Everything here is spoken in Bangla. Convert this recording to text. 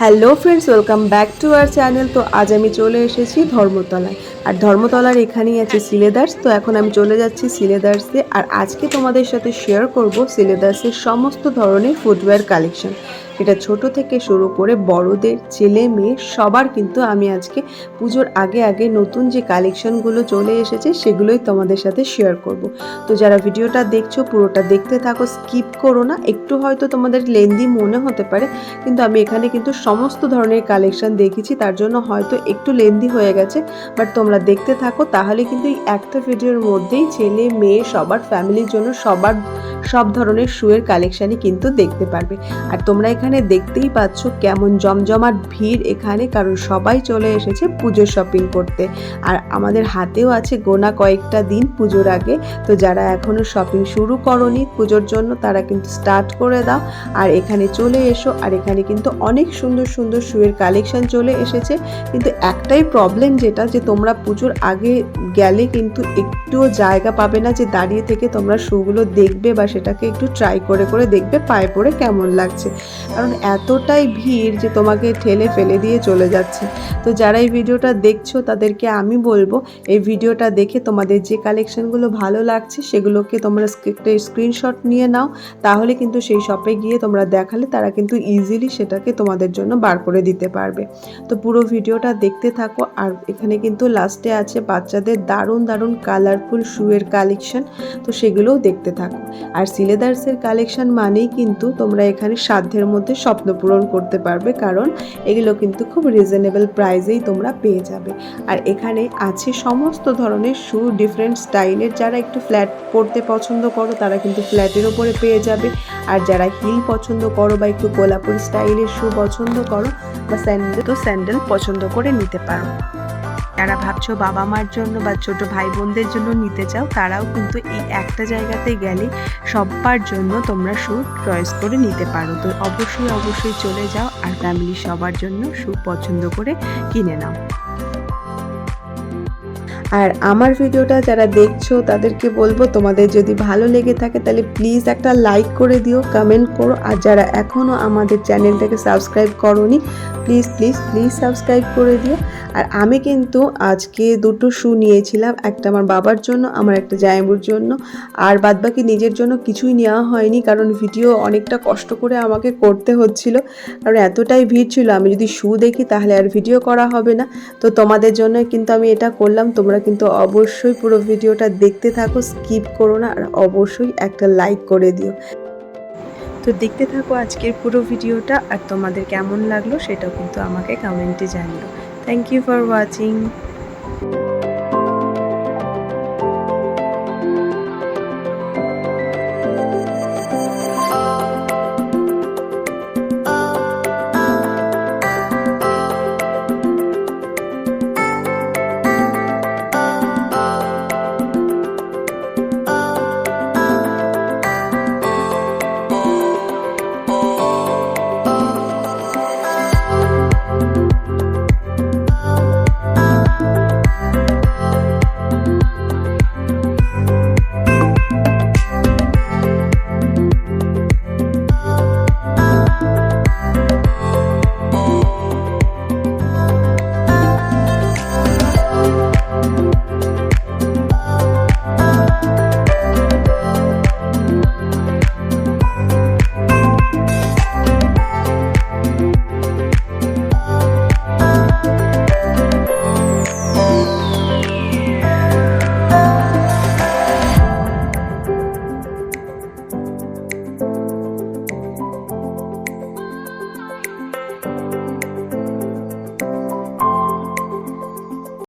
Hello friends, welcome back to our channel. তো আজ আমি চলে এসেছি ধর্মতলায়। আর ধর্মতলার এখানেই আছে সিলেদার্স। তো এখন আমি চলে যাচ্ছি সিলেদার্সে। আর আজকে তোমাদের সাথে শেয়ার করব সিলেদার্সের সমস্ত ধরনের ফুটওয়্যার কালেকশন। এটা ছোট থেকে শুরু করে বড়দের, ছেলে মেয়ে সবার কিন্তু আমি আজকে পুজোর আগে আগে নতুন যে কালেকশনগুলো চলে এসেছে সেগুলোই তোমাদের সাথে শেয়ার করব। তো যারা ভিডিওটা দেখছো পুরোটা দেখতে থাকো, স্কিপ করো না। একটু হয়তো তোমাদের লেন্দি মনে হতে পারে, কিন্তু আমি এখানে কিন্তু সমস্ত ধরনের কালেকশন দেখেছি, তার জন্য হয়তো একটু লেন্দি হয়ে গেছে। বাট তোমরা দেখতে থাকো, তাহলে কিন্তু এই একটা ভিডিওর মধ্যেই ছেলে মেয়ে সবার ফ্যামিলির জন্য সব ধরনের শুয়ের কালেকশানই কিন্তু দেখতে পারবে। আর তোমরা এখানে দেখতেই পাচ্ছ কেমন জমজমাট ভিড় এখানে, কারণ সবাই চলে এসেছে পুজোর শপিং করতে। আর আমাদের হাতেও আছে গোনা কয়েকটা দিন পুজোর আগে। তো যারা এখনও শপিং শুরু করনি পুজোর জন্য, তারা কিন্তু স্টার্ট করে দাও আর এখানে চলে এসো। আর এখানে কিন্তু অনেক সুন্দর সুন্দর শুয়ের কালেকশন চলে এসেছে। কিন্তু একটাই প্রবলেম, যেটা যে তোমরা পুজোর আগে গেলে কিন্তু একটুও জায়গা পাবে না যে দাঁড়িয়ে থেকে তোমরা শুগুলো দেখবে বা সেটাকে একটু ট্রাই করে করে দেখবে পায়ে পড়ে কেমন লাগছে, কারণ এতটাই ভিড় যে তোমাকে ঠেলে ফেলে দিয়ে চলে যাচ্ছে। তো যারা এই ভিডিওটা দেখছো তাদেরকে আমি বলবো, এই ভিডিওটা দেখে তোমাদের যে কালেকশনগুলো ভালো লাগছে সেগুলোকে তোমরা একটা স্ক্রিনশট নিয়ে নাও। তাহলে কিন্তু সেই শপে গিয়ে তোমরা দেখালে তারা কিন্তু ইজিলি সেটাকে তোমাদের জন্য বার করে দিতে পারবে। তো পুরো ভিডিওটা দেখতে থাকো। আর এখানে কিন্তু লাস্টে আছে বাচ্চাদের দারুণ দারুণ কালারফুল শুয়ের কালেকশন, তো সেগুলোও দেখতে থাকো। আর সিলেদার্সের কালেকশন মানেই কিন্তু তোমরা এখানে সাধ্যের মধ্যে স্বপ্ন পূরণ করতে পারবে, কারণ এগুলো কিন্তু খুব রিজনেবল প্রাইসেই তোমরা পেয়ে যাবে। আর এখানে আছে সমস্ত ধরনের শু, ডিফারেন্ট স্টাইলের। যারা একটু ফ্ল্যাট পরতে পছন্দ করো তারা কিন্তু ফ্ল্যাটের ওপরে পেয়ে যাবে। আর যারা হিল পছন্দ করো বা একটু কোলাপুরি স্টাইলের শু পছন্দ করো বা স্যান্ডেল পছন্দ করে নিতে পারো। যারা ভাবছো বাবা মার জন্য বা ছোট ভাই বোনদের জন্য নিতে চাও, তারাও কিন্তু এই একটা জায়গাতে গেলে সবার জন্য তোমরা শু চয়েস করে নিতে পারো। তো অবশ্যই চলে যাও আর ফ্যামিলি সবার জন্য শু পছন্দ করে কিনে নাও। আর আমার ভিডিওটা যারা দেখছো তাদেরকে বলবো, তোমাদের যদি ভালো লেগে থাকে তাহলে প্লিজ একটা লাইক করে দিও, কমেন্ট করো। আর যারা এখনও আমাদের চ্যানেলটাকে সাবস্ক্রাইব করোনি, প্লিজ প্লিজ প্লিজ সাবস্ক্রাইব করে দিও। আর আমি কিন্তু আজকে দুটো শু নিয়েছিলাম, একটা আমার বাবার জন্য, আমার একটা জামাইবুর জন্য। আর বাদবাকি নিজের জন্য কিছুই নেওয়া হয়নি, কারণ ভিডিও অনেকটা কষ্ট করে আমাকে করতে হচ্ছিল, কারণ এতটাই ভিড় ছিল। আমি যদি শু দেখি তাহলে আর ভিডিও করা হবে না। তো তোমাদের জন্য কিন্তু আমি এটা করলাম। তোমরা কিন্তু অবশ্যই পুরো ভিডিওটা দেখতে থাকো, স্কিপ করো না, আর অবশ্যই একটা লাইক করে দিও। তো দেখতে থাকো আজকের পুরো ভিডিওটা, আর তোমাদের কেমন লাগলো সেটাও কিন্তু আমাকে কমেন্টে জানিও। Thank you for watching.